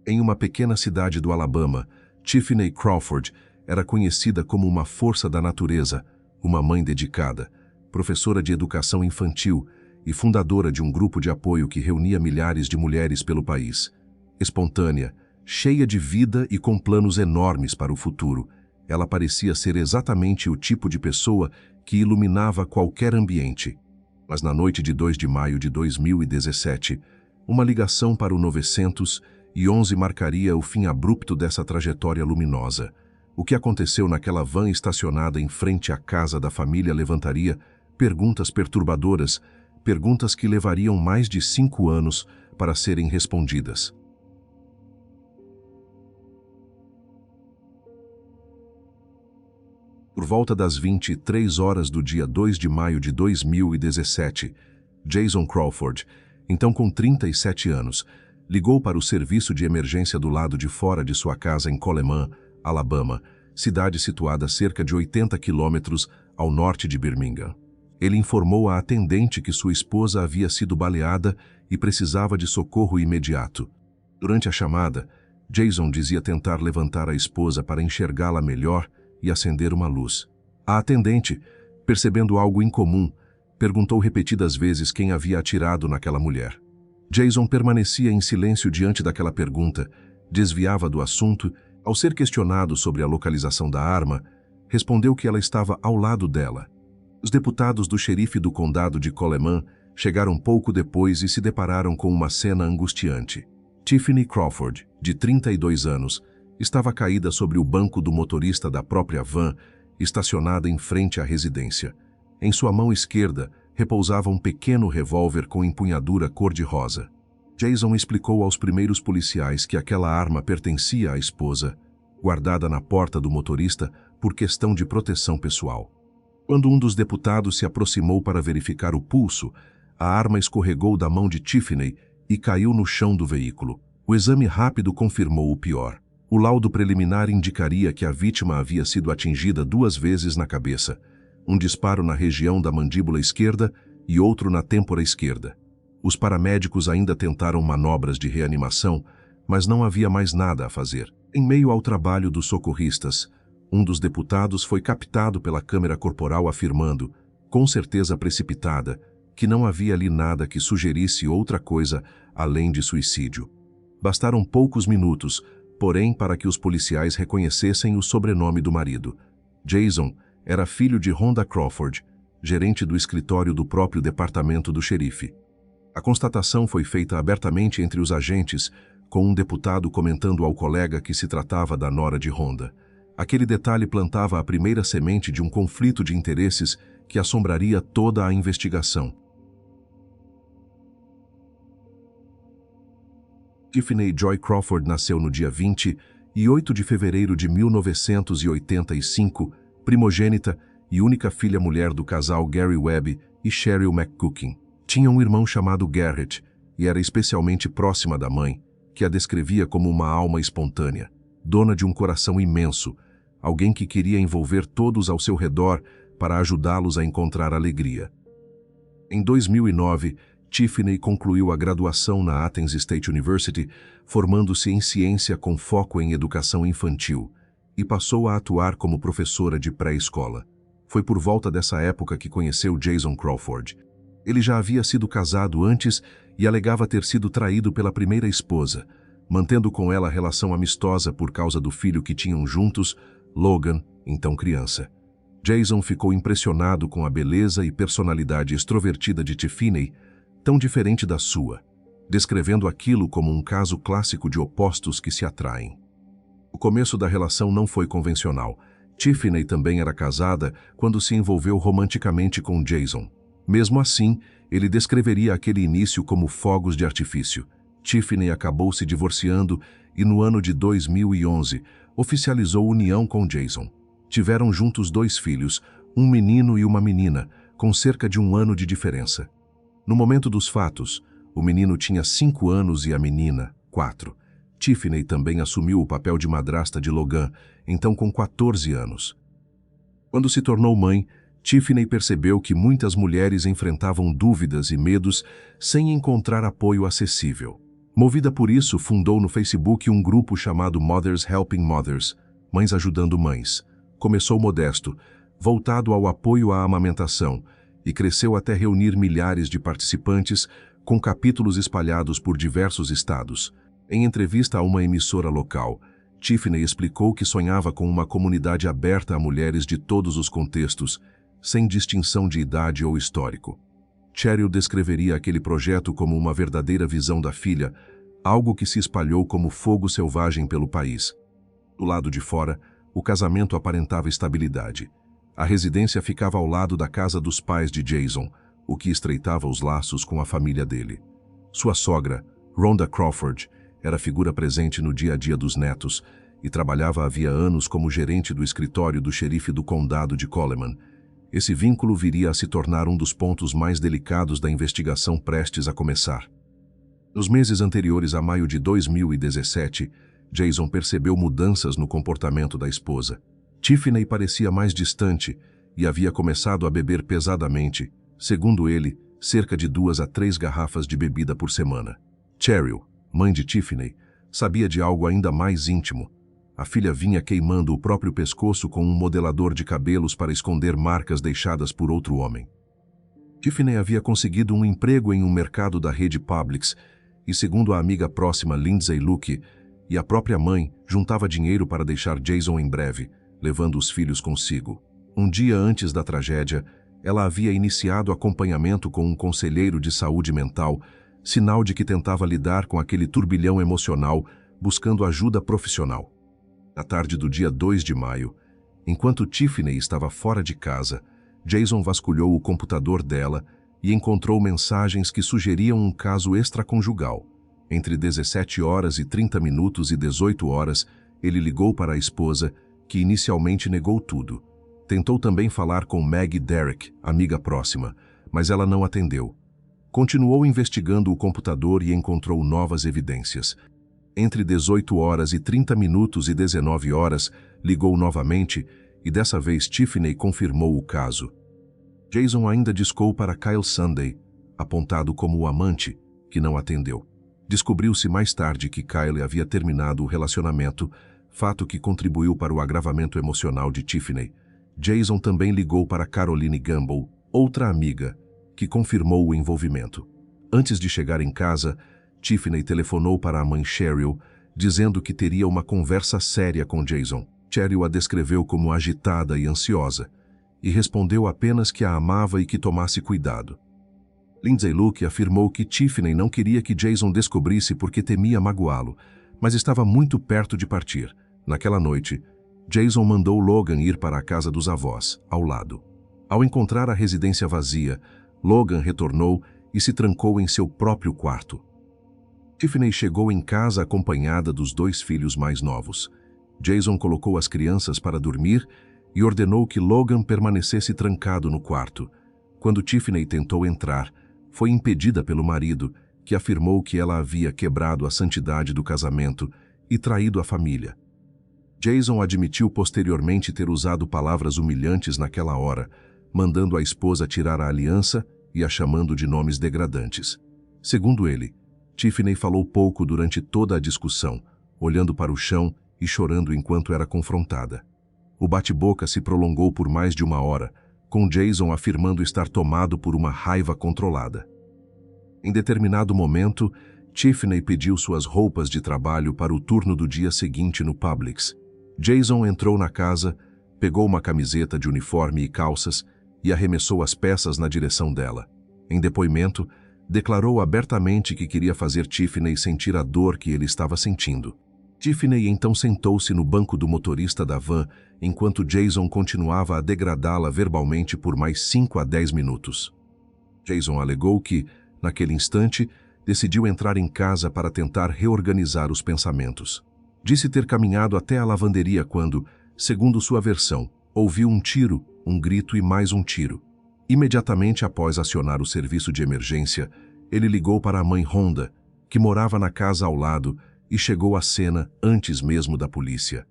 Em uma pequena cidade do Alabama, Tiffany Crawford era conhecida como uma força da natureza, uma mãe dedicada, professora de educação infantil e fundadora de um grupo de apoio que reunia milhares de mulheres pelo país. Espontânea, cheia de vida e com planos enormes para o futuro, ela parecia ser exatamente o tipo de pessoa que iluminava qualquer ambiente. Mas na noite de 2 de maio de 2017, uma ligação para o 911 marcaria o fim abrupto dessa trajetória luminosa. O que aconteceu naquela van estacionada em frente à casa da família levantaria perguntas perturbadoras, perguntas que levariam mais de 5 anos para serem respondidas. Por volta das 23 horas do dia 2 de maio de 2017, Jason Crawford, então com 37 anos, ligou para o serviço de emergência do lado de fora de sua casa em Coleman, Alabama, cidade situada a cerca de 80 quilômetros ao norte de Birmingham. Ele informou à atendente que sua esposa havia sido baleada e precisava de socorro imediato. Durante a chamada, Jason dizia tentar levantar a esposa para enxergá-la melhor e acender uma luz. A atendente, percebendo algo incomum, perguntou repetidas vezes quem havia atirado naquela mulher. Jason permanecia em silêncio diante daquela pergunta, desviava do assunto. Ao ser questionado sobre a localização da arma, respondeu que ela estava ao lado dela. Os deputados do xerife do condado de Coleman chegaram pouco depois e se depararam com uma cena angustiante. Tiffany Crawford, de 32 anos, estava caída sobre o banco do motorista da própria van, estacionada em frente à residência. Em sua mão esquerda, repousava um pequeno revólver com empunhadura cor-de-rosa. Jason explicou aos primeiros policiais que aquela arma pertencia à esposa, guardada na porta do motorista por questão de proteção pessoal. Quando um dos deputados se aproximou para verificar o pulso, a arma escorregou da mão de Tiffany e caiu no chão do veículo. O exame rápido confirmou o pior. O laudo preliminar indicaria que a vítima havia sido atingida 2 vezes na cabeça, um disparo na região da mandíbula esquerda e outro na têmpora esquerda. Os paramédicos ainda tentaram manobras de reanimação, mas não havia mais nada a fazer. Em meio ao trabalho dos socorristas, um dos deputados foi captado pela câmera corporal afirmando, com certeza precipitada, que não havia ali nada que sugerisse outra coisa além de suicídio. Bastaram poucos minutos, porém, para que os policiais reconhecessem o sobrenome do marido. Jason era filho de Rhonda Crawford, gerente do escritório do próprio departamento do xerife. A constatação foi feita abertamente entre os agentes, com um deputado comentando ao colega que se tratava da nora de Rhonda. Aquele detalhe plantava a primeira semente de um conflito de interesses que assombraria toda a investigação. Tiffany Joy Crawford nasceu no dia 28 de fevereiro de 1985, primogênita e única filha mulher do casal Gary Webb e Cheryl McCookin. Tinha um irmão chamado Garrett e era especialmente próxima da mãe, que a descrevia como uma alma espontânea, dona de um coração imenso, alguém que queria envolver todos ao seu redor para ajudá-los a encontrar alegria. Em 2009, Tiffany concluiu a graduação na Athens State University, formando-se em ciência com foco em educação infantil, e passou a atuar como professora de pré-escola. Foi por volta dessa época que conheceu Jason Crawford. Ele já havia sido casado antes e alegava ter sido traído pela primeira esposa, mantendo com ela relação amistosa por causa do filho que tinham juntos, Logan, então criança. Jason ficou impressionado com a beleza e personalidade extrovertida de Tiffany, tão diferente da sua, descrevendo aquilo como um caso clássico de opostos que se atraem. O começo da relação não foi convencional. Tiffany também era casada quando se envolveu romanticamente com Jason. Mesmo assim, ele descreveria aquele início como fogos de artifício. Tiffany acabou se divorciando e, no ano de 2011, oficializou união com Jason. Tiveram juntos 2 filhos, um menino e uma menina, com cerca de 1 ano de diferença. No momento dos fatos, o menino tinha 5 anos e a menina, 4. Tiffany também assumiu o papel de madrasta de Logan, então com 14 anos. Quando se tornou mãe, Tiffany percebeu que muitas mulheres enfrentavam dúvidas e medos sem encontrar apoio acessível. Movida por isso, fundou no Facebook um grupo chamado Mothers Helping Mothers, Mães Ajudando Mães. Começou modesto, voltado ao apoio à amamentação, e cresceu até reunir milhares de participantes, com capítulos espalhados por diversos estados. Em entrevista a uma emissora local, Tiffany explicou que sonhava com uma comunidade aberta a mulheres de todos os contextos, sem distinção de idade ou histórico. Cheryl descreveria aquele projeto como uma verdadeira visão da filha, algo que se espalhou como fogo selvagem pelo país. Do lado de fora, o casamento aparentava estabilidade. A residência ficava ao lado da casa dos pais de Jason, o que estreitava os laços com a família dele. Sua sogra, Rhonda Crawford, era figura presente no dia a dia dos netos e trabalhava havia anos como gerente do escritório do xerife do condado de Coleman. Esse vínculo viria a se tornar um dos pontos mais delicados da investigação prestes a começar. Nos meses anteriores a maio de 2017, Jason percebeu mudanças no comportamento da esposa. Tiffany parecia mais distante e havia começado a beber pesadamente, segundo ele, cerca de 2 a 3 garrafas de bebida por semana. Cheryl, mãe de Tiffany, sabia de algo ainda mais íntimo. A filha vinha queimando o próprio pescoço com um modelador de cabelos para esconder marcas deixadas por outro homem. Tiffany havia conseguido um emprego em um mercado da rede Publix e, segundo a amiga próxima Lindsay Luke, e a própria mãe, juntava dinheiro para deixar Jason em breve, levando os filhos consigo. Um dia antes da tragédia, ela havia iniciado acompanhamento com um conselheiro de saúde mental, sinal de que tentava lidar com aquele turbilhão emocional, buscando ajuda profissional. Na tarde do dia 2 de maio, enquanto Tiffany estava fora de casa, Jason vasculhou o computador dela e encontrou mensagens que sugeriam um caso extraconjugal. Entre 17 horas e 30 minutos e 18 horas, ele ligou para a esposa, que inicialmente negou tudo. Tentou também falar com Maggie Derrick, amiga próxima, mas ela não atendeu. Continuou investigando o computador e encontrou novas evidências. Entre 18 horas e 30 minutos e 19 horas, ligou novamente e dessa vez Tiffany confirmou o caso. Jason ainda discou para Kyle Sunday, apontado como o amante, que não atendeu. Descobriu-se mais tarde que Kyle havia terminado o relacionamento, fato que contribuiu para o agravamento emocional de Tiffany. Jason também ligou para Caroline Gamble, outra amiga, que confirmou o envolvimento. Antes de chegar em casa, Tiffany telefonou para a mãe Cheryl, dizendo que teria uma conversa séria com Jason. Cheryl a descreveu como agitada e ansiosa, e respondeu apenas que a amava e que tomasse cuidado. Lindsay Luke afirmou que Tiffany não queria que Jason descobrisse porque temia magoá-lo, mas estava muito perto de partir. Naquela noite, Jason mandou Logan ir para a casa dos avós, ao lado. Ao encontrar a residência vazia, Logan retornou e se trancou em seu próprio quarto. Tiffany chegou em casa acompanhada dos 2 filhos mais novos. Jason colocou as crianças para dormir e ordenou que Logan permanecesse trancado no quarto. Quando Tiffany tentou entrar, foi impedida pelo marido, que afirmou que ela havia quebrado a santidade do casamento e traído a família. Jason admitiu posteriormente ter usado palavras humilhantes naquela hora, mandando a esposa tirar a aliança e a chamando de nomes degradantes. Segundo ele, Tiffany falou pouco durante toda a discussão, olhando para o chão e chorando enquanto era confrontada. O bate-boca se prolongou por mais de 1 hora, com Jason afirmando estar tomado por uma raiva controlada. Em determinado momento, Tiffany pediu suas roupas de trabalho para o turno do dia seguinte no Publix. Jason entrou na casa, pegou uma camiseta de uniforme e calças e arremessou as peças na direção dela. Em depoimento, declarou abertamente que queria fazer Tiffany sentir a dor que ele estava sentindo. Tiffany então sentou-se no banco do motorista da van, enquanto Jason continuava a degradá-la verbalmente por mais 5 a 10 minutos. Jason alegou que, naquele instante, decidiu entrar em casa para tentar reorganizar os pensamentos. Disse ter caminhado até a lavanderia quando, segundo sua versão, ouviu um tiro, um grito e mais um tiro. Imediatamente após acionar o serviço de emergência, ele ligou para a mãe Rhonda, que morava na casa ao lado, e chegou à cena antes mesmo da polícia.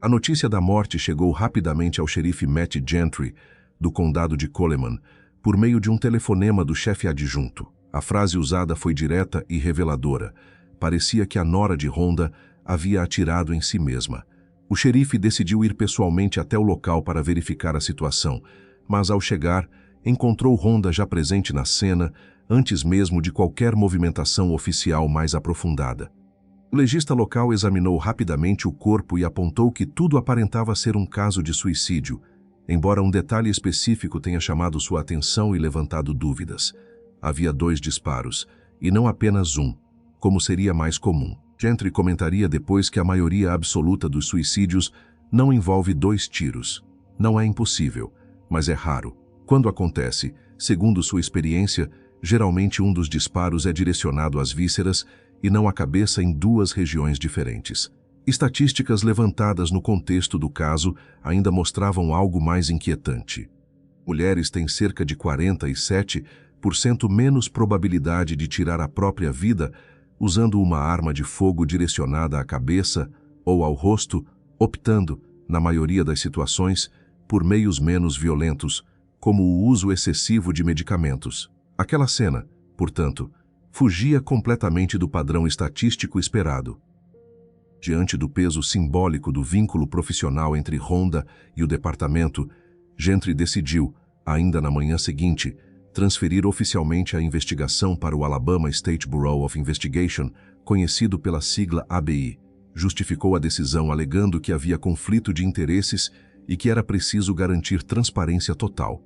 A notícia da morte chegou rapidamente ao xerife Matt Gentry, do condado de Coleman, por meio de um telefonema do chefe adjunto. A frase usada foi direta e reveladora. Parecia que a nora de Rhonda havia atirado em si mesma. O xerife decidiu ir pessoalmente até o local para verificar a situação, mas ao chegar, encontrou Rhonda já presente na cena, antes mesmo de qualquer movimentação oficial mais aprofundada. O legista local examinou rapidamente o corpo e apontou que tudo aparentava ser um caso de suicídio, embora um detalhe específico tenha chamado sua atenção e levantado dúvidas. Havia 2 disparos, e não apenas um, como seria mais comum. Gentry comentaria depois que a maioria absoluta dos suicídios não envolve 2 tiros. Não é impossível, mas é raro. Quando acontece, segundo sua experiência, geralmente um dos disparos é direcionado às vísceras e não à cabeça em 2 regiões diferentes. Estatísticas levantadas no contexto do caso ainda mostravam algo mais inquietante. Mulheres têm cerca de 47% menos probabilidade de tirar a própria vida usando uma arma de fogo direcionada à cabeça ou ao rosto, optando, na maioria das situações, por meios menos violentos, como o uso excessivo de medicamentos. Aquela cena, portanto, fugia completamente do padrão estatístico esperado. Diante do peso simbólico do vínculo profissional entre Rhonda e o departamento, Gentry decidiu, ainda na manhã seguinte, transferir oficialmente a investigação para o Alabama State Bureau of Investigation, conhecido pela sigla ABI. Justificou a decisão alegando que havia conflito de interesses e que era preciso garantir transparência total.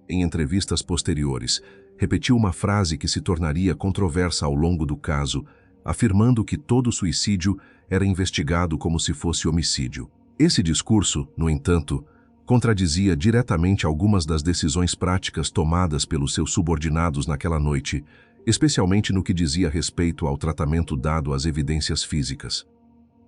Em entrevistas posteriores, repetiu uma frase que se tornaria controversa ao longo do caso, afirmando que todo suicídio era investigado como se fosse homicídio. Esse discurso, no entanto, contradizia diretamente algumas das decisões práticas tomadas pelos seus subordinados naquela noite, especialmente no que dizia respeito ao tratamento dado às evidências físicas.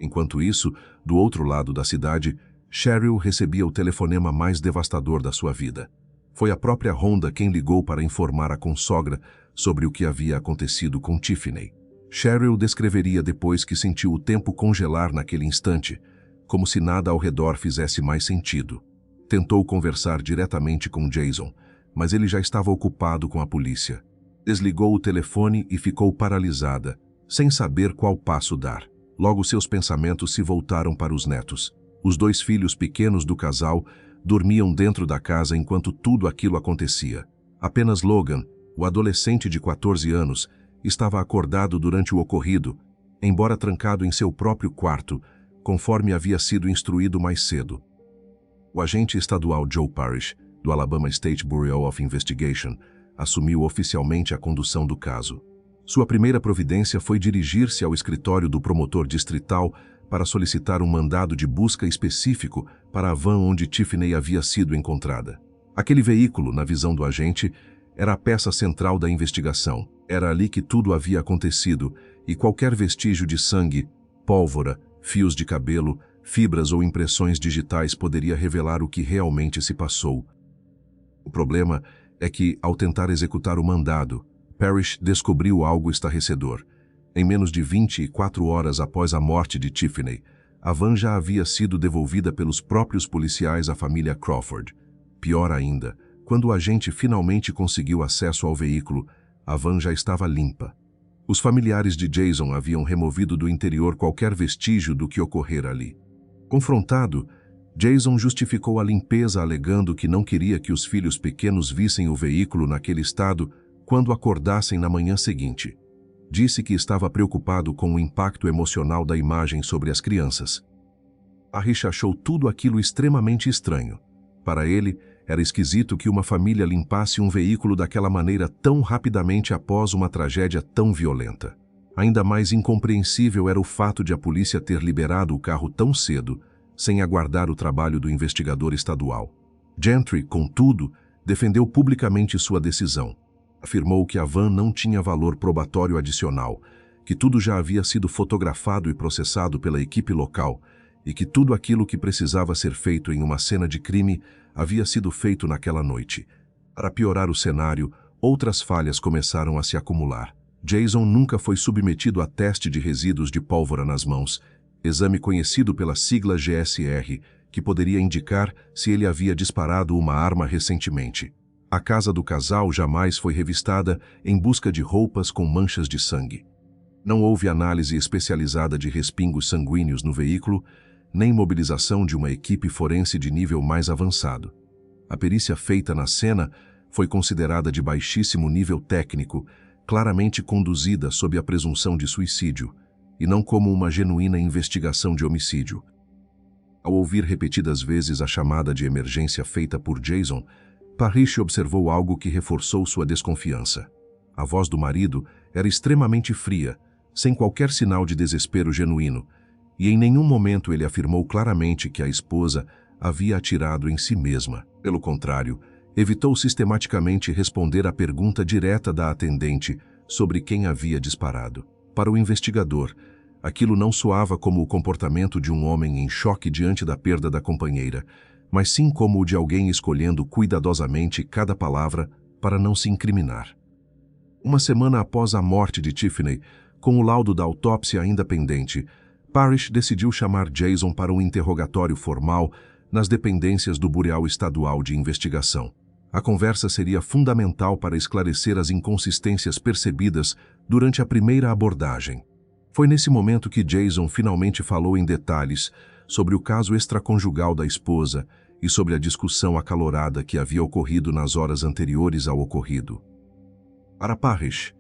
Enquanto isso, do outro lado da cidade, Cheryl recebia o telefonema mais devastador da sua vida. Foi a própria Rhonda quem ligou para informar a consogra sobre o que havia acontecido com Tiffany. Cheryl descreveria depois que sentiu o tempo congelar naquele instante, como se nada ao redor fizesse mais sentido. Tentou conversar diretamente com Jason, mas ele já estava ocupado com a polícia. Desligou o telefone e ficou paralisada, sem saber qual passo dar. Logo seus pensamentos se voltaram para os netos. Os 2 filhos pequenos do casal dormiam dentro da casa enquanto tudo aquilo acontecia. Apenas Logan, o adolescente de 14 anos, estava acordado durante o ocorrido, embora trancado em seu próprio quarto, conforme havia sido instruído mais cedo. O agente estadual Joe Parrish, do Alabama State Bureau of Investigation, assumiu oficialmente a condução do caso. Sua primeira providência foi dirigir-se ao escritório do promotor distrital para solicitar um mandado de busca específico para a van onde Tiffany havia sido encontrada. Aquele veículo, na visão do agente, era a peça central da investigação. Era ali que tudo havia acontecido e qualquer vestígio de sangue, pólvora, fios de cabelo, fibras ou impressões digitais poderia revelar o que realmente se passou. O problema é que, ao tentar executar o mandado, Parrish descobriu algo estarrecedor. Em menos de 24 horas após a morte de Tiffany, a van já havia sido devolvida pelos próprios policiais à família Crawford. Pior ainda, quando o agente finalmente conseguiu acesso ao veículo, a van já estava limpa. Os familiares de Jason haviam removido do interior qualquer vestígio do que ocorrera ali. Confrontado, Jason justificou a limpeza alegando que não queria que os filhos pequenos vissem o veículo naquele estado quando acordassem na manhã seguinte. Disse que estava preocupado com o impacto emocional da imagem sobre as crianças. Parrish achou tudo aquilo extremamente estranho. Para ele, era esquisito que uma família limpasse um veículo daquela maneira tão rapidamente após uma tragédia tão violenta. Ainda mais incompreensível era o fato de a polícia ter liberado o carro tão cedo, sem aguardar o trabalho do investigador estadual. Gentry, contudo, defendeu publicamente sua decisão. Afirmou que a van não tinha valor probatório adicional, que tudo já havia sido fotografado e processado pela equipe local e que tudo aquilo que precisava ser feito em uma cena de crime havia sido feito naquela noite. Para piorar o cenário, outras falhas começaram a se acumular. Jason nunca foi submetido a teste de resíduos de pólvora nas mãos, exame conhecido pela sigla GSR, que poderia indicar se ele havia disparado uma arma recentemente. A casa do casal jamais foi revistada em busca de roupas com manchas de sangue. Não houve análise especializada de respingos sanguíneos no veículo, nem mobilização de uma equipe forense de nível mais avançado. A perícia feita na cena foi considerada de baixíssimo nível técnico, claramente conduzida sob a presunção de suicídio, e não como uma genuína investigação de homicídio. Ao ouvir repetidas vezes a chamada de emergência feita por Jason, Parrish observou algo que reforçou sua desconfiança. A voz do marido era extremamente fria, sem qualquer sinal de desespero genuíno, e em nenhum momento ele afirmou claramente que a esposa havia atirado em si mesma. Pelo contrário, evitou sistematicamente responder à pergunta direta da atendente sobre quem havia disparado. Para o investigador, aquilo não soava como o comportamento de um homem em choque diante da perda da companheira, mas sim como o de alguém escolhendo cuidadosamente cada palavra para não se incriminar. Uma semana após a morte de Tiffany, com o laudo da autópsia ainda pendente, Parrish decidiu chamar Jason para um interrogatório formal nas dependências do Bureau Estadual de Investigação. A conversa seria fundamental para esclarecer as inconsistências percebidas durante a primeira abordagem. Foi nesse momento que Jason finalmente falou em detalhes sobre o caso extraconjugal da esposa e sobre a discussão acalorada que havia ocorrido nas horas anteriores ao ocorrido. Para Parrish,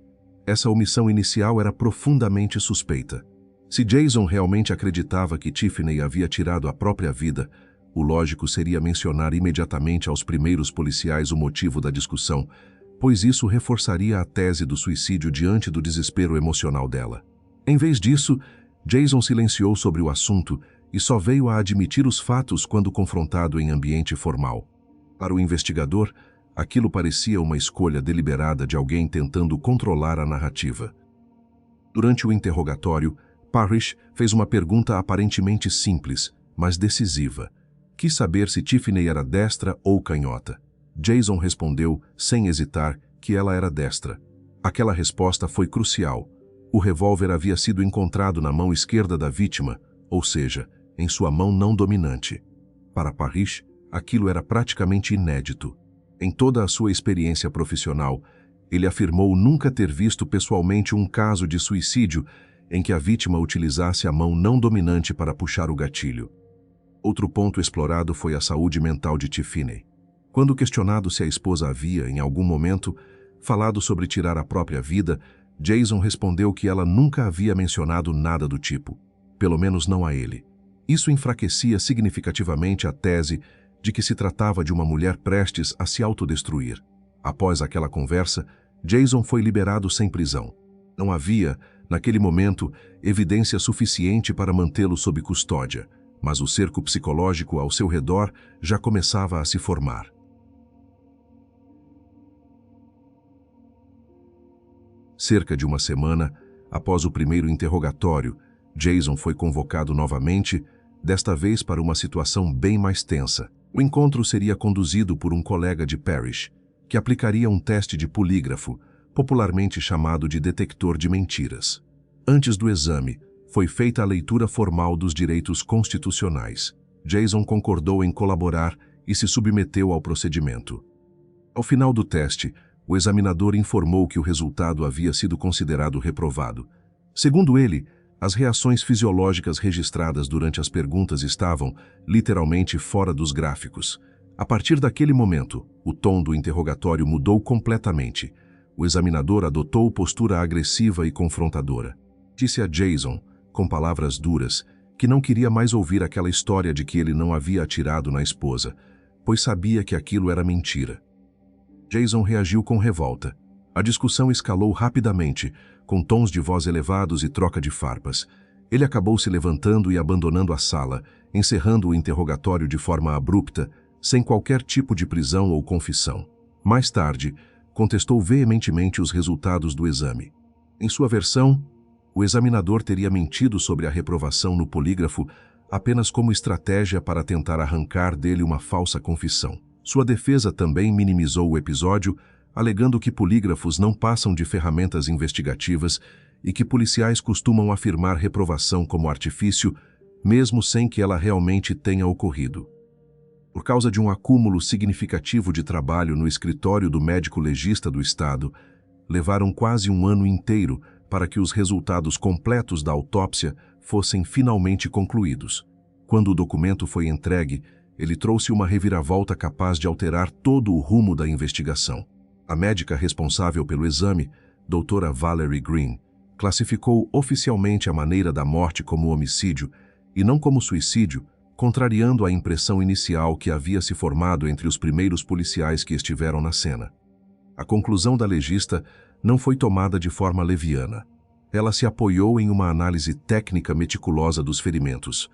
essa omissão inicial era profundamente suspeita. Se Jason realmente acreditava que Tiffany havia tirado a própria vida, o lógico seria mencionar imediatamente aos primeiros policiais o motivo da discussão, pois isso reforçaria a tese do suicídio diante do desespero emocional dela. Em vez disso, Jason silenciou sobre o assunto e só veio a admitir os fatos quando confrontado em ambiente formal. Para o investigador, aquilo parecia uma escolha deliberada de alguém tentando controlar a narrativa. Durante o interrogatório, Parrish fez uma pergunta aparentemente simples, mas decisiva. Quis saber se Tiffany era destra ou canhota. Jason respondeu, sem hesitar, que ela era destra. Aquela resposta foi crucial. O revólver havia sido encontrado na mão esquerda da vítima, ou seja, em sua mão não dominante. Para Parrish, aquilo era praticamente inédito. Em toda a sua experiência profissional, ele afirmou nunca ter visto pessoalmente um caso de suicídio em que a vítima utilizasse a mão não dominante para puxar o gatilho. Outro ponto explorado foi a saúde mental de Tiffany. Quando questionado se a esposa havia, em algum momento, falado sobre tirar a própria vida, Jason respondeu que ela nunca havia mencionado nada do tipo, pelo menos não a ele. Isso enfraquecia significativamente a tese de que se tratava de uma mulher prestes a se autodestruir. Após aquela conversa, Jason foi liberado sem prisão. Não havia, naquele momento, evidência suficiente para mantê-lo sob custódia, mas o cerco psicológico ao seu redor já começava a se formar. Cerca de uma semana, após o primeiro interrogatório, Jason foi convocado novamente, desta vez para uma situação bem mais tensa. O encontro seria conduzido por um colega de Parrish, que aplicaria um teste de polígrafo, popularmente chamado de detector de mentiras. Antes do exame, foi feita a leitura formal dos direitos constitucionais. Jason concordou em colaborar e se submeteu ao procedimento. Ao final do teste, o examinador informou que o resultado havia sido considerado reprovado. Segundo ele, as reações fisiológicas registradas durante as perguntas estavam, literalmente, fora dos gráficos. A partir daquele momento, o tom do interrogatório mudou completamente. O examinador adotou postura agressiva e confrontadora. Disse a Jason, com palavras duras, que não queria mais ouvir aquela história de que ele não havia atirado na esposa, pois sabia que aquilo era mentira. Jason reagiu com revolta. A discussão escalou rapidamente, com tons de voz elevados e troca de farpas. Ele acabou se levantando e abandonando a sala, encerrando o interrogatório de forma abrupta, sem qualquer tipo de prisão ou confissão. Mais tarde, contestou veementemente os resultados do exame. Em sua versão, o examinador teria mentido sobre a reprovação no polígrafo apenas como estratégia para tentar arrancar dele uma falsa confissão. Sua defesa também minimizou o episódio, alegando que polígrafos não passam de ferramentas investigativas e que policiais costumam afirmar reprovação como artifício, mesmo sem que ela realmente tenha ocorrido. Por causa de um acúmulo significativo de trabalho no escritório do médico legista do estado, levaram quase um ano inteiro para que os resultados completos da autópsia fossem finalmente concluídos. Quando o documento foi entregue, ele trouxe uma reviravolta capaz de alterar todo o rumo da investigação. A médica responsável pelo exame, doutora Valerie Green, classificou oficialmente a maneira da morte como homicídio e não como suicídio, contrariando a impressão inicial que havia se formado entre os primeiros policiais que estiveram na cena. A conclusão da legista não foi tomada de forma leviana. Ela se apoiou em uma análise técnica meticulosa dos ferimentos.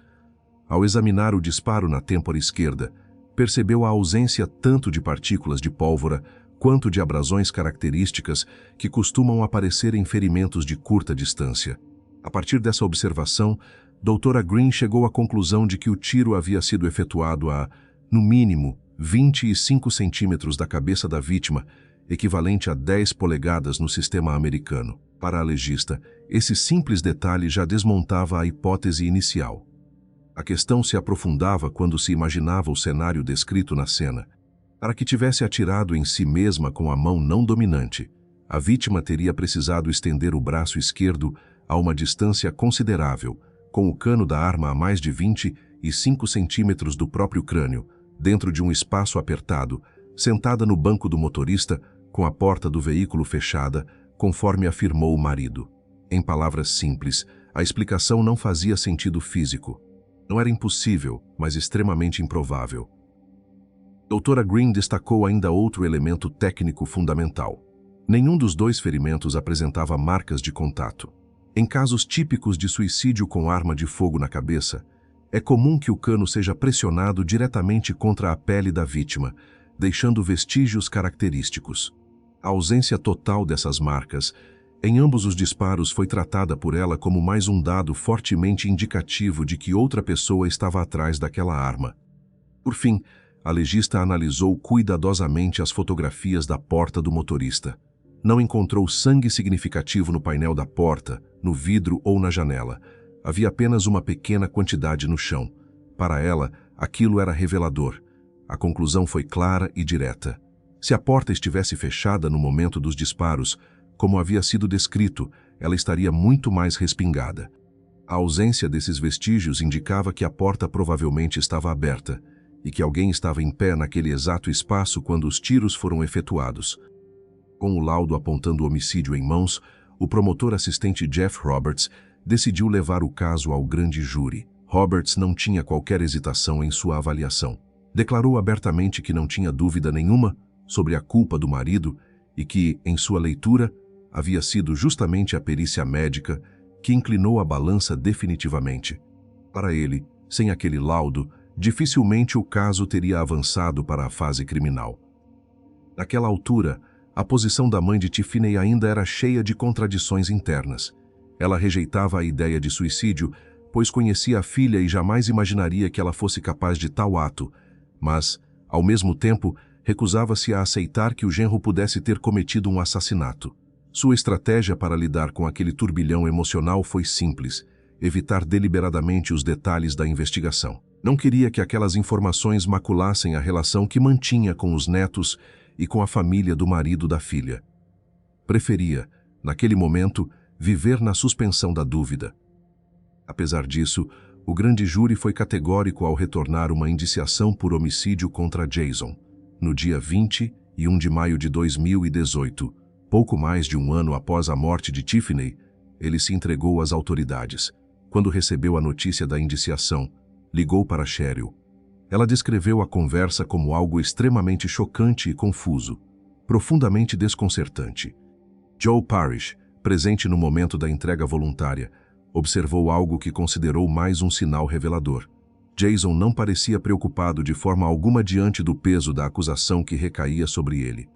Ao examinar o disparo na têmpora esquerda, percebeu a ausência tanto de partículas de pólvora quanto de abrasões características que costumam aparecer em ferimentos de curta distância. A partir dessa observação, doutora Green chegou à conclusão de que o tiro havia sido efetuado a, no mínimo, 25 centímetros da cabeça da vítima, equivalente a 10 polegadas no sistema americano. Para a legista, esse simples detalhe já desmontava a hipótese inicial. A questão se aprofundava quando se imaginava o cenário descrito na cena. Para que tivesse atirado em si mesma com a mão não dominante, a vítima teria precisado estender o braço esquerdo a uma distância considerável, com o cano da arma a mais de 25 centímetros do próprio crânio, dentro de um espaço apertado, sentada no banco do motorista, com a porta do veículo fechada, conforme afirmou o marido. Em palavras simples, a explicação não fazia sentido físico. Não era impossível, mas extremamente improvável. Doutora Green destacou ainda outro elemento técnico fundamental. Nenhum dos dois ferimentos apresentava marcas de contato. Em casos típicos de suicídio com arma de fogo na cabeça, é comum que o cano seja pressionado diretamente contra a pele da vítima, deixando vestígios característicos. A ausência total dessas marcas, em ambos os disparos, foi tratada por ela como mais um dado fortemente indicativo de que outra pessoa estava atrás daquela arma. Por fim, a legista analisou cuidadosamente as fotografias da porta do motorista. Não encontrou sangue significativo no painel da porta, no vidro ou na janela. Havia apenas uma pequena quantidade no chão. Para ela, aquilo era revelador. A conclusão foi clara e direta. Se a porta estivesse fechada no momento dos disparos, como havia sido descrito, ela estaria muito mais respingada. A ausência desses vestígios indicava que a porta provavelmente estava aberta e que alguém estava em pé naquele exato espaço quando os tiros foram efetuados. Com o laudo apontando o homicídio em mãos, o promotor assistente Jeff Roberts decidiu levar o caso ao grande júri. Roberts não tinha qualquer hesitação em sua avaliação. Declarou abertamente que não tinha dúvida nenhuma sobre a culpa do marido e que, em sua leitura, havia sido justamente a perícia médica que inclinou a balança definitivamente. Para ele, sem aquele laudo, dificilmente o caso teria avançado para a fase criminal. Naquela altura, a posição da mãe de Tiffany ainda era cheia de contradições internas. Ela rejeitava a ideia de suicídio, pois conhecia a filha e jamais imaginaria que ela fosse capaz de tal ato, mas, ao mesmo tempo, recusava-se a aceitar que o genro pudesse ter cometido um assassinato. Sua estratégia para lidar com aquele turbilhão emocional foi simples: evitar deliberadamente os detalhes da investigação. Não queria que aquelas informações maculassem a relação que mantinha com os netos e com a família do marido da filha. Preferia, naquele momento, viver na suspensão da dúvida. Apesar disso, o grande júri foi categórico ao retornar uma indiciação por homicídio contra Jason. No dia 21 de maio de 2018, pouco mais de um ano após a morte de Tiffany, ele se entregou às autoridades. Quando recebeu a notícia da indiciação, ligou para Cheryl. Ela descreveu a conversa como algo extremamente chocante e confuso, profundamente desconcertante. Joe Parrish, presente no momento da entrega voluntária, observou algo que considerou mais um sinal revelador. Jason não parecia preocupado de forma alguma diante do peso da acusação que recaía sobre ele.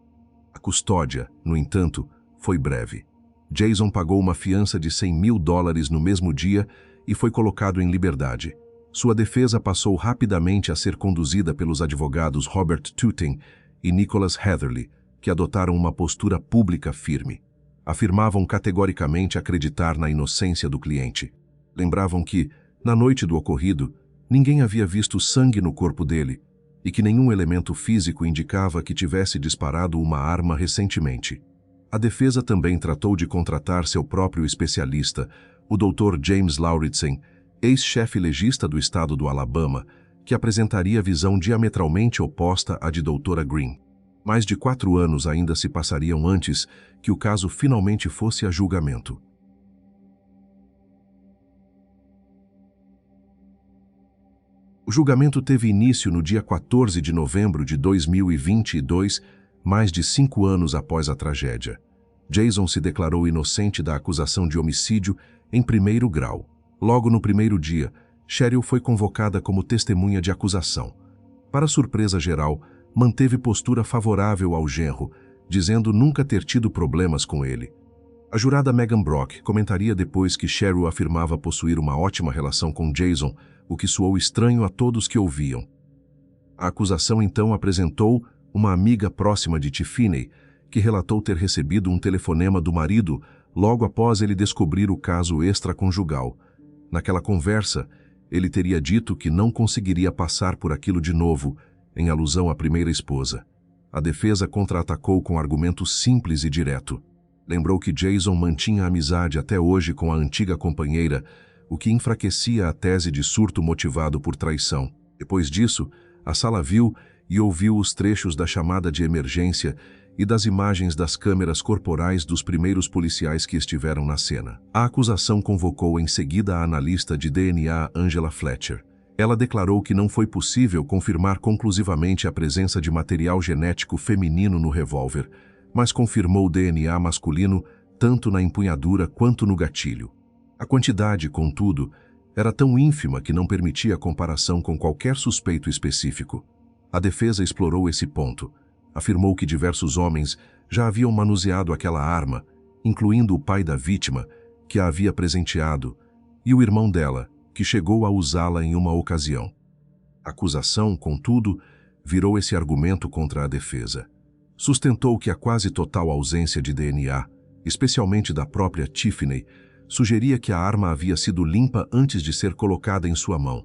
A custódia, no entanto, foi breve. Jason pagou uma fiança de $100.000 no mesmo dia e foi colocado em liberdade. Sua defesa passou rapidamente a ser conduzida pelos advogados Robert Tuting e Nicholas Heatherly, que adotaram uma postura pública firme. Afirmavam categoricamente acreditar na inocência do cliente. Lembravam que, Na noite do ocorrido, ninguém havia visto sangue no corpo dele e que nenhum elemento físico indicava que tivesse disparado uma arma recentemente. A defesa também tratou de contratar seu próprio especialista, o Dr. James Lauritsen, ex-chefe legista do estado do Alabama, que apresentaria visão diametralmente oposta à de Dra. Green. Mais de 4 anos ainda se passariam antes que o caso finalmente fosse a julgamento. O julgamento teve início no dia 14 de novembro de 2022, mais de 5 anos após a tragédia. Jason se declarou inocente da acusação de homicídio em primeiro grau. Logo no primeiro dia, Cheryl foi convocada como testemunha de acusação. Para surpresa geral, manteve postura favorável ao genro, dizendo nunca ter tido problemas com ele. A jurada Megan Brock comentaria depois que Cheryl afirmava possuir uma ótima relação com Jason, o que soou estranho a todos que ouviam. A acusação então apresentou uma amiga próxima de Tiffany, que relatou ter recebido um telefonema do marido logo após ele descobrir o caso extraconjugal. Naquela conversa, ele teria dito que não conseguiria passar por aquilo de novo, em alusão à primeira esposa. A defesa contra-atacou com argumento simples e direto. Lembrou que Jason mantinha amizade até hoje com a antiga companheira, o que enfraquecia a tese de surto motivado por traição. Depois disso, a sala viu e ouviu os trechos da chamada de emergência e das imagens das câmeras corporais dos primeiros policiais que estiveram na cena. A acusação convocou em seguida a analista de DNA Angela Fletcher. Ela declarou que não foi possível confirmar conclusivamente a presença de material genético feminino no revólver, mas confirmou o DNA masculino tanto na empunhadura quanto no gatilho. A quantidade, contudo, era tão ínfima que não permitia comparação com qualquer suspeito específico. A defesa explorou esse ponto. Afirmou que diversos homens já haviam manuseado aquela arma, incluindo o pai da vítima, que a havia presenteado, e o irmão dela, que chegou a usá-la em uma ocasião. A acusação, contudo, virou esse argumento contra a defesa. Sustentou que a quase total ausência de DNA, especialmente da própria Tiffany, sugeria que a arma havia sido limpa antes de ser colocada em sua mão.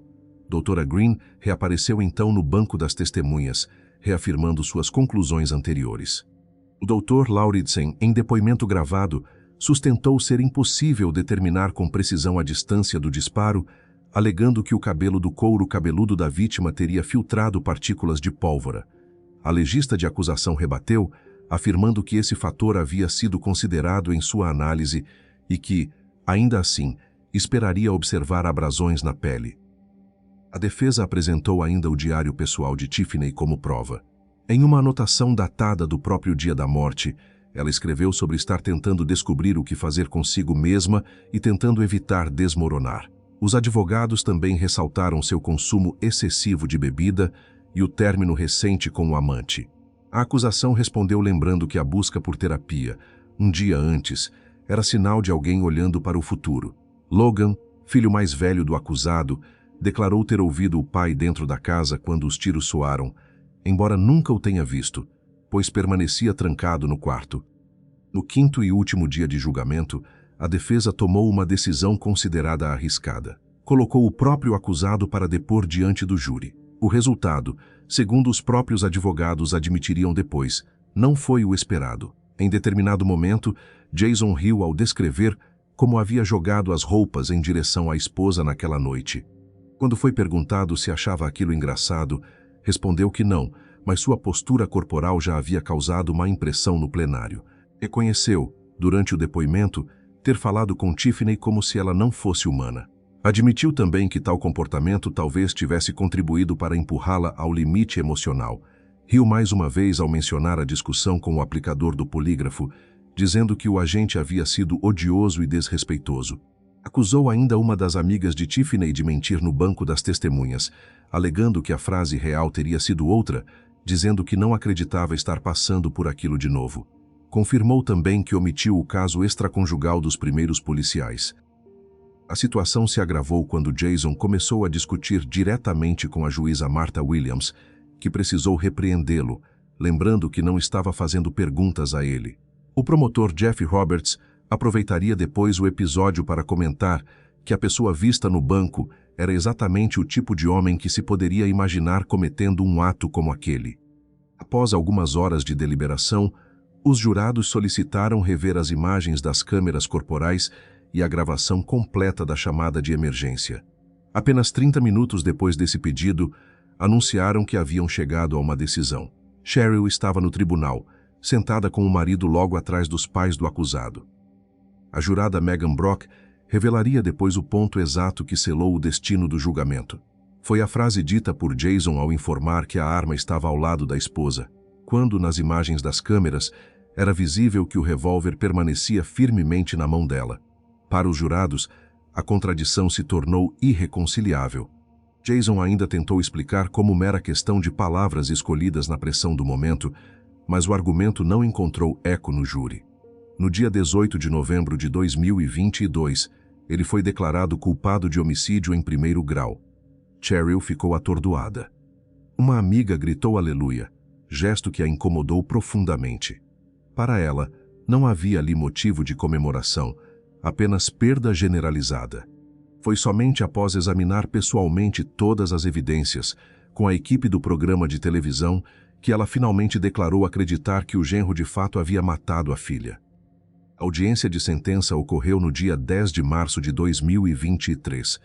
Dra. Green reapareceu então no banco das testemunhas, reafirmando suas conclusões anteriores. O Dr. Lauritsen, em depoimento gravado, sustentou ser impossível determinar com precisão a distância do disparo, alegando que o cabelo do couro cabeludo da vítima teria filtrado partículas de pólvora. A legista de acusação rebateu, afirmando que esse fator havia sido considerado em sua análise e que, ainda assim, esperaria observar abrasões na pele. A defesa apresentou ainda o diário pessoal de Tiffany como prova. Em uma anotação datada do próprio dia da morte, ela escreveu sobre estar tentando descobrir o que fazer consigo mesma e tentando evitar desmoronar. Os advogados também ressaltaram seu consumo excessivo de bebida e o término recente com o amante. A acusação respondeu lembrando que a busca por terapia, um dia antes, era sinal de alguém olhando para o futuro. Logan, filho mais velho do acusado, declarou ter ouvido o pai dentro da casa quando os tiros soaram, embora nunca o tenha visto, pois permanecia trancado no quarto. No quinto e último dia de julgamento, a defesa tomou uma decisão considerada arriscada. Colocou o próprio acusado para depor diante do júri. O resultado, segundo os próprios advogados admitiriam depois, não foi o esperado. Em determinado momento, Jason riu ao descrever como havia jogado as roupas em direção à esposa naquela noite. Quando foi perguntado se achava aquilo engraçado, respondeu que não, mas sua postura corporal já havia causado má impressão no plenário. Reconheceu, durante o depoimento, ter falado com Tiffany como se ela não fosse humana. Admitiu também que tal comportamento talvez tivesse contribuído para empurrá-la ao limite emocional. Riu mais uma vez ao mencionar a discussão com o aplicador do polígrafo, dizendo que o agente havia sido odioso e desrespeitoso. Acusou ainda uma das amigas de Tiffany de mentir no banco das testemunhas, alegando que a frase real teria sido outra, dizendo que não acreditava estar passando por aquilo de novo. Confirmou também que omitiu o caso extraconjugal dos primeiros policiais. A situação se agravou quando Jason começou a discutir diretamente com a juíza Martha Williams, que precisou repreendê-lo, lembrando que não estava fazendo perguntas a ele. O promotor Jeff Roberts aproveitaria depois o episódio para comentar que a pessoa vista no banco era exatamente o tipo de homem que se poderia imaginar cometendo um ato como aquele. Após algumas horas de deliberação, os jurados solicitaram rever as imagens das câmeras corporais e a gravação completa da chamada de emergência. Apenas 30 minutos depois desse pedido, anunciaram que haviam chegado a uma decisão. Cheryl estava no tribunal, sentada com o marido logo atrás dos pais do acusado. A jurada Megan Brock revelaria depois o ponto exato que selou o destino do julgamento. Foi a frase dita por Jason ao informar que a arma estava ao lado da esposa, quando, nas imagens das câmeras, era visível que o revólver permanecia firmemente na mão dela. Para os jurados, a contradição se tornou irreconciliável. Jason ainda tentou explicar como mera questão de palavras escolhidas na pressão do momento, mas o argumento não encontrou eco no júri. No dia 18 de novembro de 2022, ele foi declarado culpado de homicídio em primeiro grau. Cheryl ficou atordoada. Uma amiga gritou aleluia, gesto que a incomodou profundamente. Para ela, não havia ali motivo de comemoração, apenas perda generalizada. Foi somente após examinar pessoalmente todas as evidências, com a equipe do programa de televisão, que ela finalmente declarou acreditar que o genro de fato havia matado a filha. A audiência de sentença ocorreu no dia 10 de março de 2023.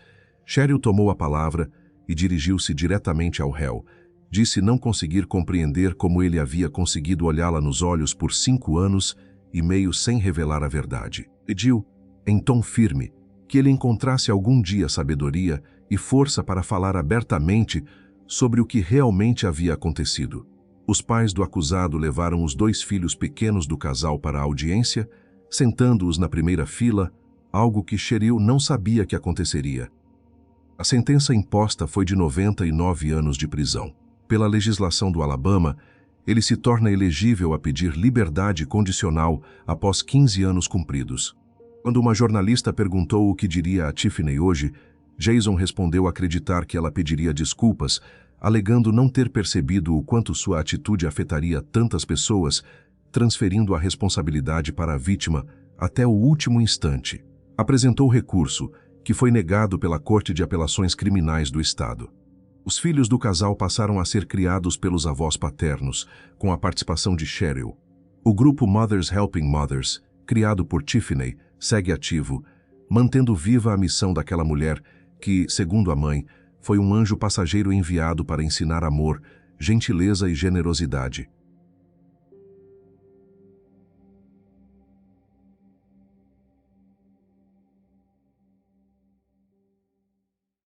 Cheryl tomou a palavra e dirigiu-se diretamente ao réu. Disse não conseguir compreender como ele havia conseguido olhá-la nos olhos por 5 anos e meio sem revelar a verdade. Pediu, em tom firme, que ele encontrasse algum dia sabedoria e força para falar abertamente sobre o que realmente havia acontecido. Os pais do acusado levaram os 2 filhos pequenos do casal para a audiência, sentando-os na primeira fila, algo que Cheryl não sabia que aconteceria. A sentença imposta foi de 99 anos de prisão. Pela legislação do Alabama, ele se torna elegível a pedir liberdade condicional após 15 anos cumpridos. Quando uma jornalista perguntou o que diria a Tiffany hoje, Jason respondeu acreditar que ela pediria desculpas, alegando não ter percebido o quanto sua atitude afetaria tantas pessoas, transferindo a responsabilidade para a vítima até o último instante. Apresentou recurso, que foi negado pela Corte de Apelações Criminais do Estado. Os filhos do casal passaram a ser criados pelos avós paternos, com a participação de Cheryl. O grupo Mothers Helping Mothers, criado por Tiffany, segue ativo, mantendo viva a missão daquela mulher que, segundo a mãe, foi um anjo passageiro enviado para ensinar amor, gentileza e generosidade.